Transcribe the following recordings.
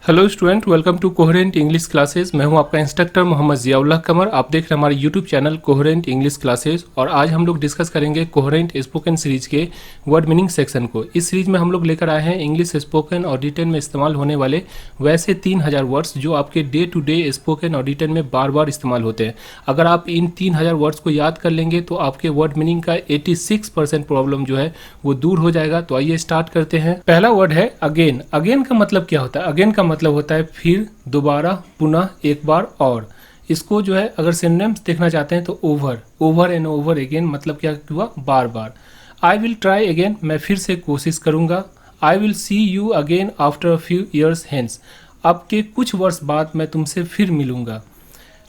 Hello student, welcome to coherent English classes. मैं हूं आपका इंस्ट्रक्टर मोहम्मद जियाउल्लाह कमर। आप देख रहे हैं हमारे YouTube channel coherent English classes और आज हम लोग डिस्कस करेंगे कोहेरेंट स्पोकन सीरीज के वर्ड मीनिंग सेक्शन को। इस सीरीज में हम लोग लेकर आए हैं इंग्लिश स्पोकन और रिटन में इस्तेमाल होने वाले वैसे 3000 वर्ड्स जो आपके डे टू डे स्पोकन और रिटन में बार बार इस्तेमाल होते हैं। अगर आप इन 3000 वर्ड्स को याद कर लेंगे तो आपके वर्ड मीनिंग का 86% प्रॉब्लम जो है वो दूर हो जाएगा। तो आइए स्टार्ट करते हैं। पहला वर्ड है अगेन। अगेन का मतलब क्या होता है? अगेन का मतलब होता है फिर, दोबारा, पुनः, एक बार और। इसको जो है अगर सिनोनिम्स देखना चाहते हैं तो over, over and over again मतलब क्या हुआ? बार बार। आई विल ट्राई अगेन, मैं फिर से कोशिश करूंगा। I will see you again after a few years hence, अब के कुछ वर्ष बाद मैं तुमसे फिर मिलूंगा।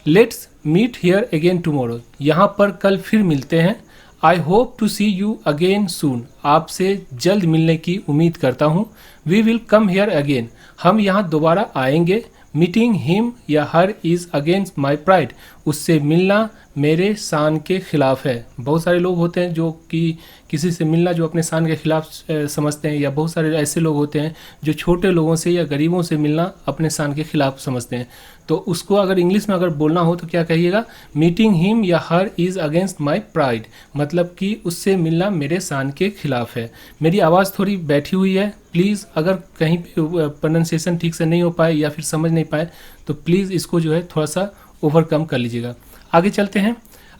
Let's meet here again tomorrow, यहाँ पर कल फिर मिलते हैं। I hope to see you again soon, आपसे जल्द मिलने की उम्मीद करता हूँ। We will come here again, हम यहाँ दोबारा आएंगे। मीटिंग हिम या हर इज़ अगेंस्ट माई प्राइड, उससे मिलना मेरे शान के खिलाफ है। बहुत सारे लोग होते हैं जो कि किसी से मिलना जो अपने शान के खिलाफ समझते हैं, या बहुत सारे ऐसे लोग होते हैं जो छोटे लोगों से या गरीबों से मिलना अपने शान के खिलाफ समझते हैं। तो उसको अगर इंग्लिश में अगर बोलना हो तो क्या कहिएगा? मीटिंग हिम या हर इज़ अगेंस्ट माई प्राइड, मतलब कि उससे मिलना मेरे शान के खिलाफ है। मेरी आवाज़ थोड़ी बैठी हुई है, प्लीज़ अगर कहीं पे प्रोनाउंसिएशन ठीक से नहीं हो पाए या फिर समझ नहीं पाए तो प्लीज़ इसको जो है थोड़ा सा ओवरकम कर लीजिएगा। आगे चलते हैं।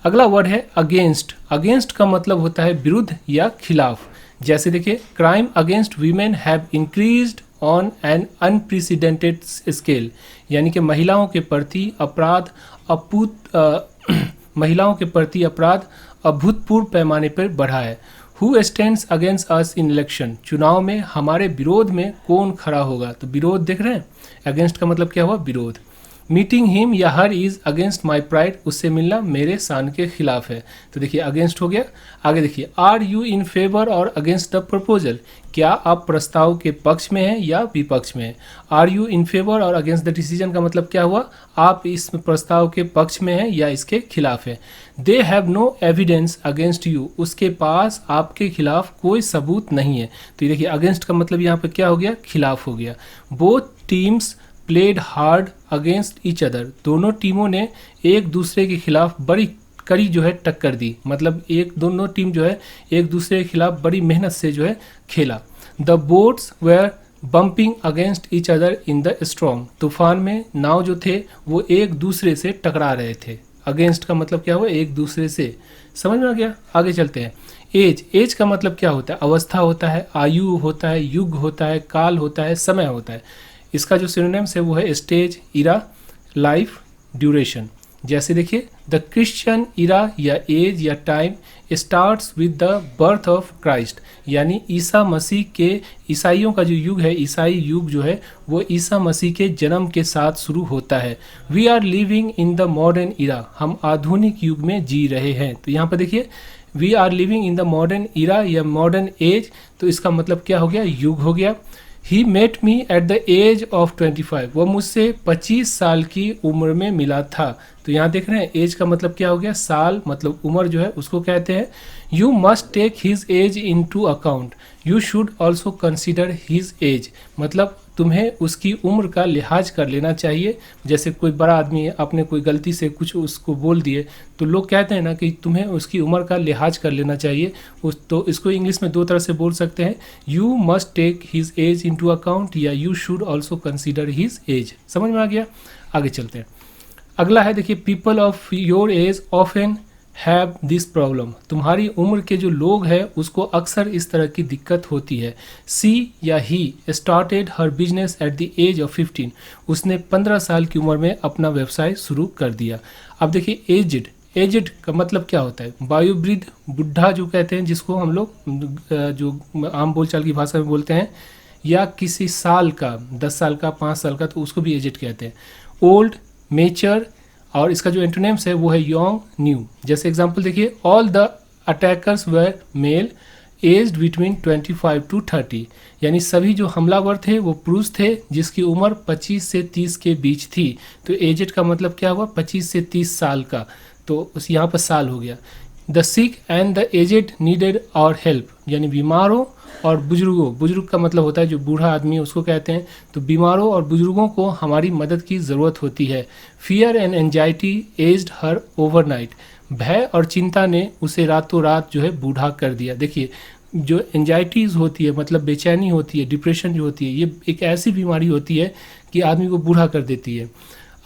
अगला वर्ड है अगेंस्ट। अगेंस्ट का मतलब होता है विरुद्ध या खिलाफ। जैसे देखिए, crime against women have increased on an unprecedented scale, यानी कि महिलाओं के प्रति अपराध महिलाओं के प्रति अपराध अभूतपूर्व पैमाने पर बढ़ा है। Who stands against us in election, चुनाव में हमारे विरोध में कौन खड़ा होगा? तो विरोध देख रहे हैं, अगेंस्ट का मतलब क्या हुआ? विरोध। मीटिंग हिम या हर इज़ अगेंस्ट माई प्राइड, उससे मिलना मेरे शान के खिलाफ है। तो देखिए अगेंस्ट हो गया। आगे देखिए, आर यू इन फेवर और अगेंस्ट द प्रपोजल, क्या आप प्रस्ताव के पक्ष में हैं या विपक्ष में हैं? आर यू इन फेवर और अगेंस्ट द डिसीजन का मतलब क्या हुआ? आप इस प्रस्ताव के पक्ष में हैं या इसके खिलाफ हैं। They have no evidence against you, उसके पास आपके खिलाफ कोई सबूत नहीं है। तो ये देखिए अगेंस्ट का मतलब यहाँ पे क्या हो गया? खिलाफ हो गया। Both teams played hard against each other, दोनों टीमों ने एक दूसरे के खिलाफ बड़ी कड़ी जो है टक्कर दी, मतलब दोनों टीम जो है एक दूसरे के खिलाफ बड़ी मेहनत से जो है खेला। The boats were bumping against each other in the storm, तूफान में नाव जो थे वो एक दूसरे से टकरा रहे थे। अगेंस्ट का मतलब क्या हुआ? एक दूसरे से। समझ में आ गया? आगे चलते हैं। एज। एज का मतलब क्या होता है? अवस्था होता है, आयु होता है, युग होता है, काल होता है, समय होता है। इसका जो सिनोनिम्स है वो है स्टेज, इरा, लाइफ, ड्यूरेशन। जैसे देखिए, द क्रिश्चियन इरा या एज या time starts with the birth of Christ, यानी ईसा मसीह के, ईसाइयों का जो युग है, ईसाई युग जो है वो ईसा मसीह के जन्म के साथ शुरू होता है। We are living in the modern era, हम आधुनिक युग में जी रहे हैं। तो यहाँ पर देखिए, we are living in the modern era या मॉडर्न एज, तो इसका मतलब क्या हो गया? युग हो गया। He met me at the age of 25, वह मुझसे 25 साल की उम्र में मिला था। तो यहाँ देख रहे हैं एज का मतलब क्या हो गया? साल, मतलब उम्र जो है उसको कहते हैं। You must take his age into account, you should also consider his age, मतलब तुम्हें उसकी उम्र का लिहाज कर लेना चाहिए। जैसे कोई बड़ा आदमी है, आपने कोई गलती से कुछ उसको बोल दिए तो लोग कहते हैं ना कि तुम्हें उसकी उम्र का लिहाज कर लेना चाहिए। तो इसको इंग्लिश में दो तरह से बोल सकते हैं, you must take his age into account या you should also consider his age. समझ में आ गया? आगे चलते हैं। अगला है देखिए, people of your age often have this problem, तुम्हारी उम्र के जो लोग हैं उसको अक्सर इस तरह की दिक्कत होती है। सी या he started her business at the age of 15, उसने 15 साल की उम्र में अपना व्यवसाय शुरू कर दिया। अब देखिए एजड। एजड का मतलब क्या होता है? वायुवृद्ध, बुढ़ा जो कहते हैं, जिसको हम लोग जो आम बोलचाल की भाषा में बोलते हैं, या किसी साल का, 10 साल का, 5 साल का, तो उसको भी एजड कहते हैं। ओल्ड, मेचर, और इसका जो एंटोनिम्स है वो है यंग, न्यू। जैसे एग्जांपल देखिए, all the attackers were male aged between 25 to 30, यानी सभी जो हमलावर थे वो पुरुष थे जिसकी उम्र 25 से 30 के बीच थी। तो एजेड का मतलब क्या हुआ? 25 से 30 साल का, तो यहाँ पर साल हो गया। The sick and the aged needed our help, यानी बीमारों और बुजुर्गों, बुजुर्ग का मतलब होता है जो बूढ़ा आदमी है उसको कहते हैं, तो बीमारों और बुजुर्गों को हमारी मदद की ज़रूरत होती है। Fear and anxiety aged her overnight, भय और चिंता ने उसे रातों रात जो है बूढ़ा कर दिया। देखिए जो एंजाइटीज़ होती है मतलब बेचैनी होती है, डिप्रेशन जो होती है, ये एक ऐसी बीमारी होती है कि आदमी को बूढ़ा कर देती है।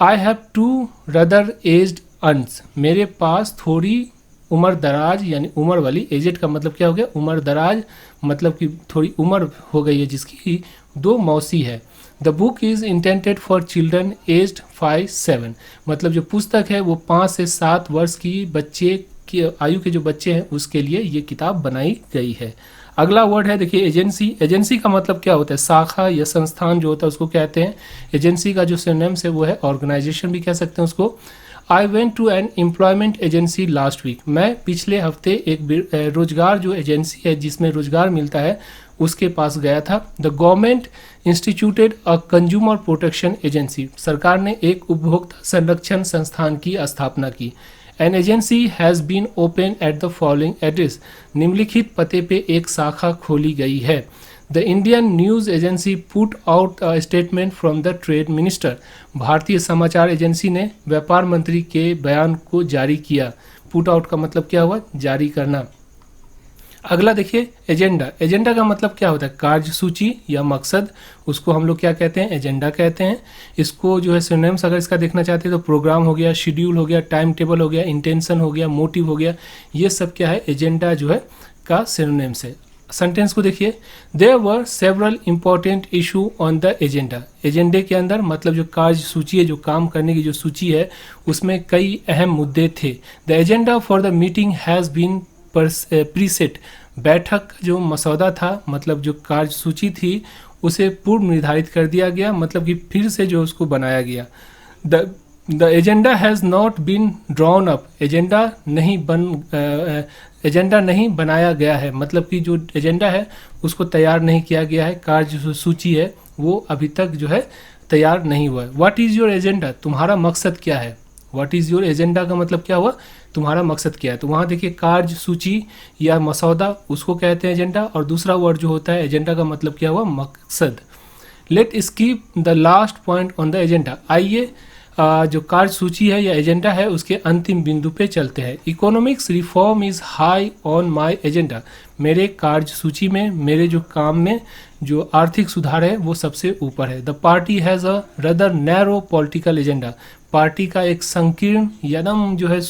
I have two rather aged aunts, मेरे पास थोड़ी उम्र दराज यानी उम्र वाली, एजेड का मतलब क्या हो गया, उम्र दराज मतलब कि थोड़ी उम्र हो गई है जिसकी, दो मौसी है। The book is intended for children aged 5-7, मतलब जो पुस्तक है वो 5 से 7 वर्ष की बच्चे की आयु के जो बच्चे हैं उसके लिए ये किताब बनाई गई है। अगला वर्ड है देखिए एजेंसी। एजेंसी का मतलब क्या होता है, शाखा या संस्थान जो होता है उसको कहते हैं। एजेंसी का जो सिनोनिम्स है वो है ऑर्गेनाइजेशन भी कह सकते हैं उसको। I went to an employment agency last week, मैं पिछले हफ्ते एक रोजगार जो एजेंसी है जिसमें रोजगार मिलता है उसके पास गया था। The government instituted a consumer protection agency, सरकार ने एक उपभोक्ता संरक्षण संस्थान की स्थापना की। An agency has been open at the following address, निम्नलिखित पते पे एक शाखा खोली गई है। The Indian news agency put out a statement from the trade minister, भारतीय समाचार एजेंसी ने व्यापार मंत्री के बयान को जारी किया। पुट आउट का मतलब क्या हुआ, जारी करना। अगला देखिए एजेंडा। एजेंडा का मतलब क्या होता है, कार्यसूची या मकसद, उसको हम लोग क्या कहते हैं, एजेंडा कहते हैं। इसको जो है सिनोनिम्स अगर इसका देखना चाहते हैं तो प्रोग्राम हो गया, शेड्यूल हो गया, टाइम टेबल हो गया, इंटेंशन हो गया, मोटिव हो गया, ये सब क्या है एजेंडा जो है का सिनोनिम्स है। सेंटेंस को देखिए, there were several important issue on the agenda, एजेंडे के अंदर मतलब जो कार्य सूची है, जो काम करने की जो सूची है उसमें कई अहम मुद्दे थे। The agenda for the meeting has been preset, बैठक का जो मसौदा था मतलब जो कार्य सूची थी उसे पूर्व निर्धारित कर दिया गया, मतलब कि फिर से जो उसको बनाया गया। The agenda has not been drawn up, agenda नहीं बनाया गया है, मतलब कि जो एजेंडा है उसको तैयार नहीं किया गया है, कार्य जो सूची है वो अभी तक जो है तैयार नहीं हुआ है। व्हाट इज़ योर एजेंडा, तुम्हारा मकसद क्या है। व्हाट इज़ योर एजेंडा का मतलब क्या हुआ, तुम्हारा मकसद क्या है। तो वहाँ देखिए कार्य सूची या मसौदा उसको कहते हैं एजेंडा, और दूसरा वर्ड जो होता है एजेंडा का मतलब क्या हुआ, मकसद। Let skip the last point on the agenda, आइए जो कार्य सूची है या एजेंडा है उसके अंतिम बिंदु पे चलते हैं। Economics reform is high on my agenda, मेरे कार्य सूची में, मेरे जो काम में जो आर्थिक सुधार है वो सबसे ऊपर है। The party has a rather narrow political agenda, party का एक संकीर्ण यदम जो है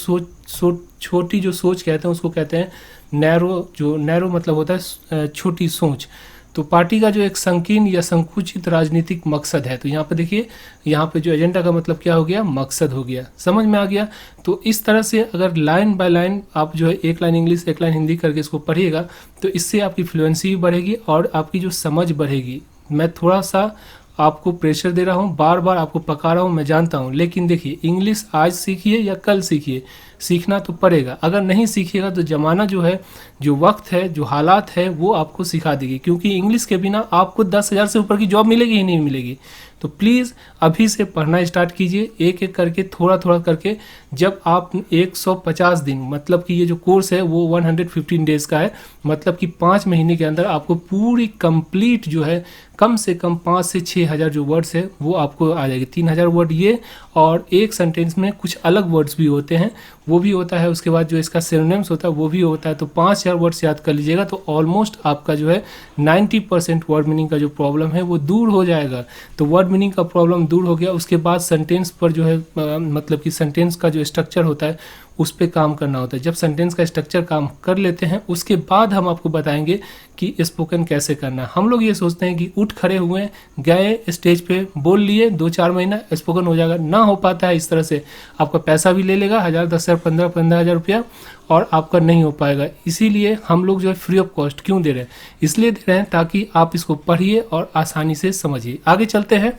छोटी जो सोच कहते हैं उसको कहते हैं नैरो, जो नैरो मतलब होता है छोटी सोच। तो पार्टी का जो एक संकीर्ण या संकुचित राजनीतिक मकसद है। तो यहाँ पे देखिए, यहाँ पे जो एजेंडा का मतलब क्या हो गया, मकसद हो गया, समझ में आ गया। तो इस तरह से अगर लाइन बाय लाइन आप जो है एक लाइन इंग्लिश एक लाइन हिंदी करके इसको पढ़िएगा तो इससे आपकी फ्लुएंसी भी बढ़ेगी और आपकी जो समझ बढ़ेगी। मैं थोड़ा सा आपको प्रेशर दे रहा हूँ, बार बार आपको पका रहा हूँ, मैं जानता हूँ, लेकिन देखिए इंग्लिश आज सीखिए या कल सीखिए, सीखना तो पड़ेगा। अगर नहीं सीखिएगा तो ज़माना जो है, जो वक्त है, जो हालात है वो आपको सिखा देगी, क्योंकि इंग्लिश के बिना आपको 10,000 से ऊपर की जॉब मिलेगी ही नहीं मिलेगी। तो प्लीज़ अभी से पढ़ना स्टार्ट कीजिए, एक एक करके थोड़ा थोड़ा करके। जब आप 150 दिन, मतलब कि ये जो कोर्स है वो 115 डेज़ का है, मतलब कि 5 महीने के अंदर आपको पूरी कंप्लीट जो है कम से कम 5 से 6 हज़ार जो वर्ड्स है वो आपको आ जाएगी। 3,000 वर्ड ये, और एक सेंटेंस में कुछ अलग वर्ड्स भी होते हैं वो भी होता है। उसके बाद जो इसका सिनोनिम्स होता है वो भी होता है। तो 5,000 वर्ड्स याद कर लीजिएगा तो ऑलमोस्ट आपका जो है 90% वर्ड मीनिंग का जो प्रॉब्लम है वो दूर हो जाएगा। तो वर्ड मीनिंग का प्रॉब्लम दूर हो गया, उसके बाद सेंटेंस पर जो है मतलब कि सेंटेंस का जो स्ट्रक्चर होता है उस पर काम करना होता है। जब सेंटेंस का स्ट्रक्चर काम कर लेते हैं उसके बाद हम आपको बताएंगे कि स्पोकन कैसे करना। हम लोग ये सोचते हैं कि उठ खड़े हुए गए स्टेज पे बोल लिए 2-4 महीना स्पोकन हो जाएगा, ना हो पाता है। इस तरह से आपका पैसा भी ले लेगा 1,000, 10,000, 15,000 रुपया, और आपका नहीं हो पाएगा। इसीलिए हम लोग जो है फ्री ऑफ कॉस्ट क्यों दे रहे हैं, इसलिए दे रहे हैं ताकि आप इसको पढ़िए और आसानी से समझिए। आगे चलते हैं।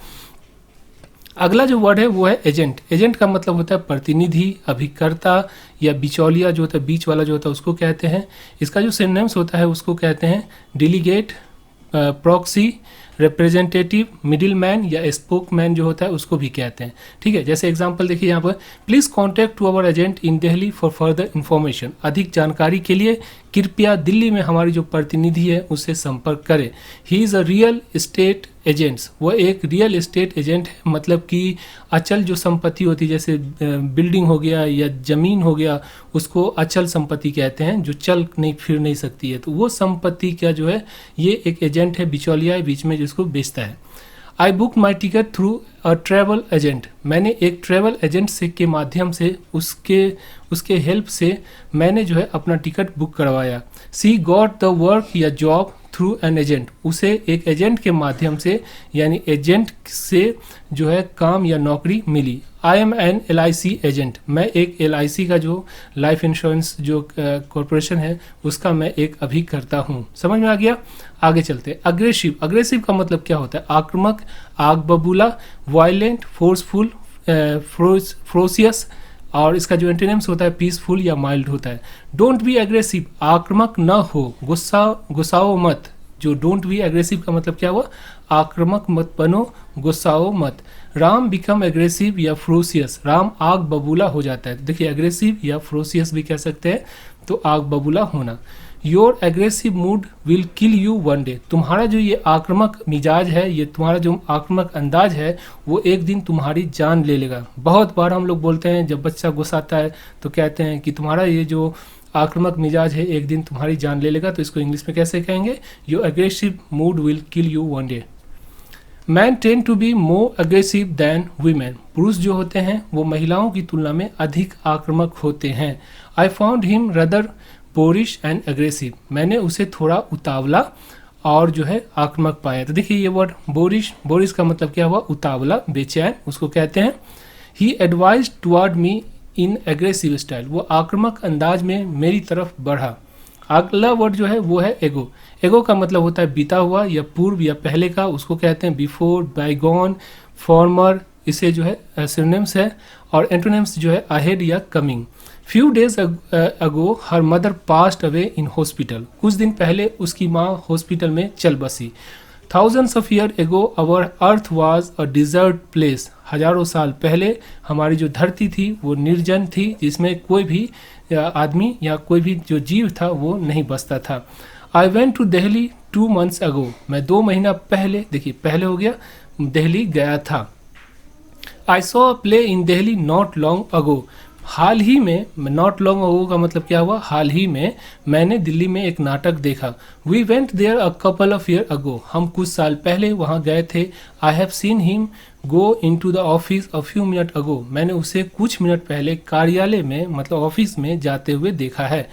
अगला जो वर्ड है वो है एजेंट। एजेंट का मतलब होता है प्रतिनिधि, अभिकर्ता या बिचौलिया जो होता है, बीच वाला जो होता है उसको कहते हैं। इसका जो सिनोनिम्स होता है उसको कहते हैं delegate, proxy, representative, middle man या स्पोक मैन जो होता है उसको भी कहते हैं। ठीक है, जैसे एग्जांपल देखिए यहाँ पर, please contact to our agent in Delhi for further information, अधिक जानकारी के लिए कृपया दिल्ली में हमारी जो प्रतिनिधि है उससे संपर्क करें। He is a real estate agents, वह एक रियल एस्टेट एजेंट है, मतलब कि अचल जो संपत्ति होती है जैसे बिल्डिंग हो गया या ज़मीन हो गया, उसको अचल संपत्ति कहते हैं जो चल नहीं फिर नहीं सकती है, तो वो संपत्ति क्या जो है ये एक एजेंट है, बिचौलिया है बीच में जिसको बेचता है। I book my ticket through a travel agent, मैंने एक ट्रैवल एजेंट से के माध्यम से उसके हेल्प से मैंने जो है अपना टिकट बुक करवाया। सी गॉट द वर्क या जॉब थ्रू एन एजेंट, उसे एक एजेंट के माध्यम से यानी एजेंट से जो है काम या नौकरी मिली। I am an LIC agent, मैं एक LIC का जो लाइफ इंश्योरेंस जो कॉरपोरेशन है उसका मैं एक अभिकर्ता हूँ। समझ में आ गया? आगे चलते। अग्रेसिव, अग्रेसिव का मतलब क्या होता है? आक्रामक, आग बबूला, वायलेंट, फोर्सफुल, फ्रोसियस, और इसका जो एंटोनिम्स होता है पीसफुल या माइल्ड होता है। डोंट बी एग्रेसिव, आक्रामक न हो, गुस्साओ मत। जो डोंट बी एग्रेसिव का मतलब क्या हुआ? आक्रामक मत बनो, गुस्साओ मत। राम बिकम एग्रेसिव या फ्रोसियस, राम आग बबूला हो जाता है। देखिए एग्रेसिव या फ्रोसियस भी कह सकते हैं, तो आग बबूला होना। Your aggressive mood will kill you one day, तुम्हारा जो ये आक्रामक मिजाज है, ये तुम्हारा जो आक्रामक अंदाज है वो एक दिन तुम्हारी जान ले लेगा। बहुत बार हम लोग बोलते हैं जब बच्चा गुस्साता है तो कहते हैं कि तुम्हारा ये जो आक्रामक मिजाज है एक दिन तुम्हारी जान ले लेगा, तो इसको इंग्लिश में कैसे कहेंगे? Your aggressive mood will kill you one day. Man tend to be more aggressive than women, पुरुष जो होते हैं वो महिलाओं की तुलना में अधिक आक्रामक होते हैं। I found him rather Boris and aggressive, मैंने उसे थोड़ा उतावला और जो है आक्रामक पाया। तो देखिए ये वर्ड बोरिश, बोरिश का मतलब क्या हुआ? उतावला, बेचैन, उसको कहते हैं। ही एडवाइज टुवर्ड मी इन एग्रेसिव स्टाइल, वो आक्रामक अंदाज में मेरी तरफ बढ़ा। अगला वर्ड जो है वो है एगो। एगो का मतलब होता है बीता हुआ या पूर्व या पहले का, उसको कहते हैं बिफोर, बाइगॉन, फॉर्मर, इसे जो है सिनोनिम्स है। और एंटोनिम्स जो है अहेड या coming. Few days ago her mother passed away in hospital, कुछ दिन पहले उसकी माँ हॉस्पिटल में चल बसी। Thousands of year ago our earth was a desert place, हजारों साल पहले हमारी जो धरती थी वो निर्जन थी, जिसमें कोई भी आदमी या कोई भी जो जीव था वो नहीं बसता था। I went to Delhi 2 months ago, मैं 2 महीना पहले, देखिए पहले हो गया, दिल्ली गया था। I saw play in Delhi not long ago, हाल ही में, नॉट लॉन्ग अगो का मतलब क्या हुआ? हाल ही में मैंने दिल्ली में एक नाटक देखा। We went there a couple of year ago, हम कुछ साल पहले वहाँ गए थे। I have seen him go into the office a few minute ago, मैंने उसे कुछ मिनट पहले कार्यालय में मतलब ऑफिस में जाते हुए देखा है।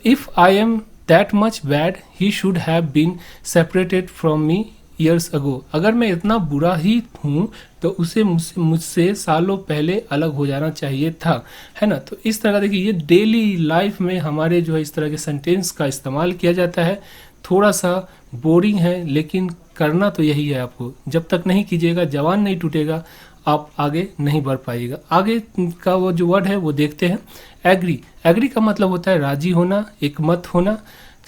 If I am that much bad he should have been separated from me years ago, अगर मैं इतना बुरा ही हूँ तो उसे मुझसे सालों पहले अलग हो जाना चाहिए था, है ना। तो इस तरह का देखिए ये डेली लाइफ में हमारे जो है इस तरह के सेंटेंस का इस्तेमाल किया जाता है। थोड़ा सा बोरिंग है लेकिन करना तो यही है आपको, जब तक नहीं कीजिएगा जवान नहीं टूटेगा, आप आगे नहीं बढ़ पाइएगा। आगे का वो जो वर्ड है वो देखते हैं। एग्री, एग्री का मतलब होता है राजी होना, एक मत होना।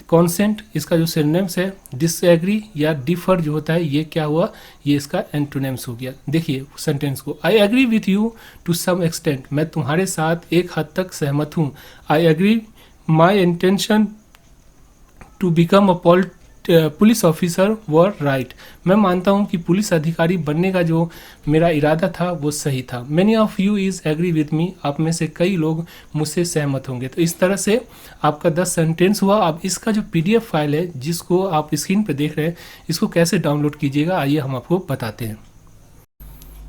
कॉन्सेंट, इसका जो सिनोनिम्स है डिसएग्री या डिफर जो होता है, ये क्या हुआ? ये इसका एंटोनिम्स हो गया। देखिए सेंटेंस को, I agree with you to some extent, मैं तुम्हारे साथ एक हद तक सहमत हूँ। I agree my intention to become a police officer were right, मैं मानता हूँ कि पुलिस अधिकारी बनने का जो मेरा इरादा था वो सही था। Many of you is agree with me, आप में से कई लोग मुझसे सहमत होंगे। तो इस तरह से आपका 10 सेंटेंस हुआ। अब इसका जो PDF फाइल है जिसको आप स्क्रीन पे देख रहे हैं, इसको कैसे डाउनलोड कीजिएगा आइए हम आपको बताते हैं।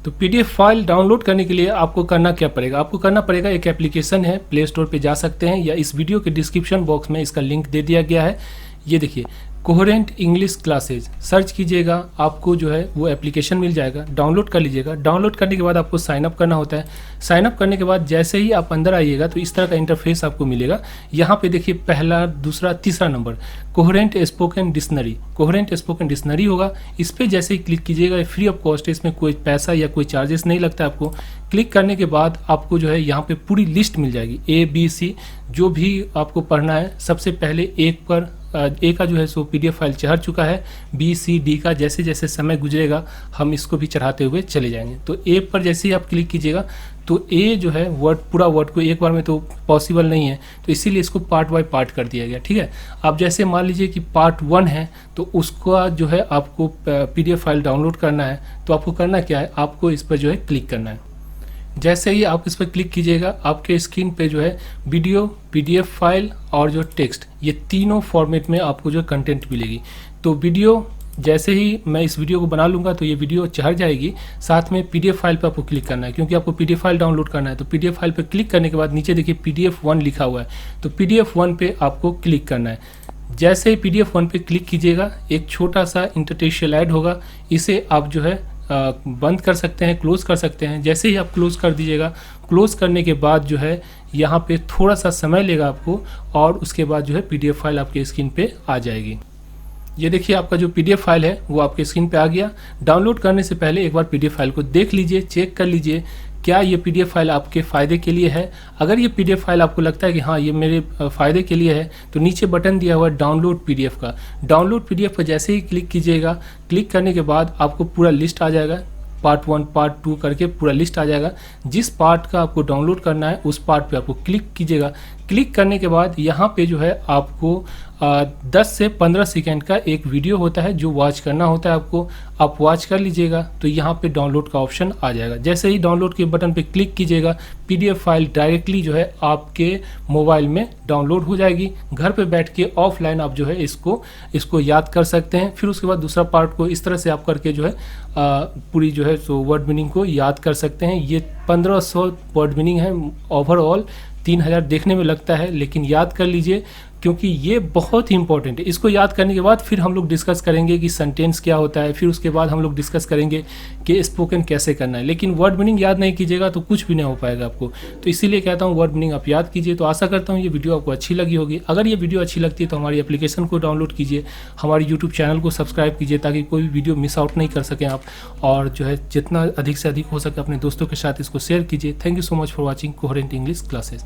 तो PDF फाइल डाउनलोड करने के लिए आपको करना क्या पड़ेगा? आपको करना पड़ेगा, एक एप्लीकेशन है, प्ले स्टोर पे जा सकते हैं या इस वीडियो के डिस्क्रिप्शन बॉक्स में इसका लिंक दे दिया गया है। ये देखिए कोहेरेंट इंग्लिश क्लासेज सर्च कीजिएगा, आपको जो है वो एप्लीकेशन मिल जाएगा, डाउनलोड कर लीजिएगा। डाउनलोड करने के बाद आपको साइन अप करना होता है। साइन अप करने के बाद जैसे ही आप अंदर आइएगा तो इस तरह का इंटरफेस आपको मिलेगा। यहाँ पे देखिए पहला, दूसरा, तीसरा number coherent spoken dictionary, coherent spoken dictionary होगा। इस पर जैसे ही क्लिक कीजिएगा, फ्री ऑफ कॉस्ट है, इसमें कोई पैसा या कोई चार्जेस नहीं लगता आपको। क्लिक करने के बाद आपको जो है यहाँ पे पूरी लिस्ट मिल जाएगी, A B C जो भी आपको पढ़ना है। सबसे पहले 1 पर ए का जो है सो PDF फाइल चढ़ चुका है, B, C, D का जैसे जैसे समय गुजरेगा हम इसको भी चढ़ाते हुए चले जाएंगे। तो ए पर जैसे ही आप क्लिक कीजिएगा तो ए जो है वर्ड, पूरा वर्ड को एक बार में तो पॉसिबल नहीं है, तो इसीलिए इसको पार्ट बाय पार्ट कर दिया गया। ठीक है, आप जैसे मान लीजिए कि पार्ट 1 है तो उसका जो है आपको PDF फाइल डाउनलोड करना है, तो आपको करना क्या है, आपको इस पर जो है क्लिक करना है। जैसे ही आप इस पर क्लिक कीजिएगा आपके स्क्रीन पे जो है वीडियो, PDF फाइल और जो टेक्स्ट, ये तीनों फॉर्मेट में आपको जो कंटेंट मिलेगी। तो वीडियो, जैसे ही मैं इस वीडियो को बना लूँगा तो ये वीडियो चढ़ जाएगी, साथ में PDF फाइल पे आपको क्लिक करना है क्योंकि आपको PDF फाइल डाउनलोड करना है। तो PDF फाइल पे क्लिक करने के बाद नीचे देखिए PDF1 लिखा हुआ है, तो PDF1 पे आपको क्लिक करना है। जैसे ही PDF1 पे क्लिक कीजिएगा एक छोटा सा इंटरटेक्स्चुअल ऐड होगा, इसे आप जो है बंद कर सकते हैं, क्लोज कर सकते हैं। जैसे ही आप क्लोज कर दीजिएगा, क्लोज करने के बाद जो है यहाँ पे थोड़ा सा समय लेगा आपको और उसके बाद जो है PDF फाइल आपके स्क्रीन पे आ जाएगी। ये देखिए आपका जो PDF फाइल है वो आपके स्क्रीन पे आ गया। डाउनलोड करने से पहले एक बार PDF फाइल को देख लीजिए, चेक कर लीजिए क्या ये PDF फाइल आपके फ़ायदे के लिए है। अगर ये PDF फाइल आपको लगता है कि हाँ ये मेरे फ़ायदे के लिए है तो नीचे बटन दिया हुआ है डाउनलोड PDF का, डाउनलोड PDF पर जैसे ही क्लिक कीजिएगा, क्लिक करने के बाद आपको पूरा लिस्ट आ जाएगा, पार्ट 1 पार्ट 2 करके पूरा लिस्ट आ जाएगा। जिस पार्ट का आपको डाउनलोड करना है उस पार्ट पे आपको क्लिक कीजिएगा। क्लिक करने के बाद यहाँ पे जो है आपको 10 से 15 सेकेंड का एक वीडियो होता है जो वॉच करना होता है आपको, आप वॉच कर लीजिएगा तो यहाँ पे डाउनलोड का ऑप्शन आ जाएगा। जैसे ही डाउनलोड के बटन पे क्लिक कीजिएगा PDF फाइल डायरेक्टली जो है आपके मोबाइल में डाउनलोड हो जाएगी। घर पे बैठ के ऑफलाइन आप जो है इसको याद कर सकते हैं। फिर उसके बाद दूसरा पार्ट को इस तरह से आप करके जो है पूरी जो है सो वर्ड मीनिंग को याद कर सकते हैं। ये 1500 वर्ड मीनिंग है ओवरऑल, 3000 देखने में लगता है लेकिन याद कर लीजिए क्योंकि ये बहुत ही इंपॉर्टेंट है। इसको याद करने के बाद फिर हम लोग डिस्कस करेंगे कि सेंटेंस क्या होता है, फिर उसके बाद हम लोग डिस्कस करेंगे कि स्पोकन कैसे करना है। लेकिन वर्ड मीनिंग याद नहीं कीजिएगा तो कुछ भी नहीं हो पाएगा आपको, तो इसीलिए कहता हूँ वर्ड मीनिंग आप याद कीजिए। तो आशा करता हूँ ये वीडियो आपको अच्छी लगी होगी। अगर ये वीडियो अच्छी लगती है तो हमारी एप्लीकेशन को डाउनलोड कीजिए, हमारे यूट्यूब चैनल को सब्सक्राइब कीजिए ताकि कोई भी वीडियो मिस आउट नहीं कर सकें आप, और जो है जितना अधिक से अधिक हो सके अपने दोस्तों के साथ इसको शेयर कीजिए। Thank you so much for watching coherent English classes.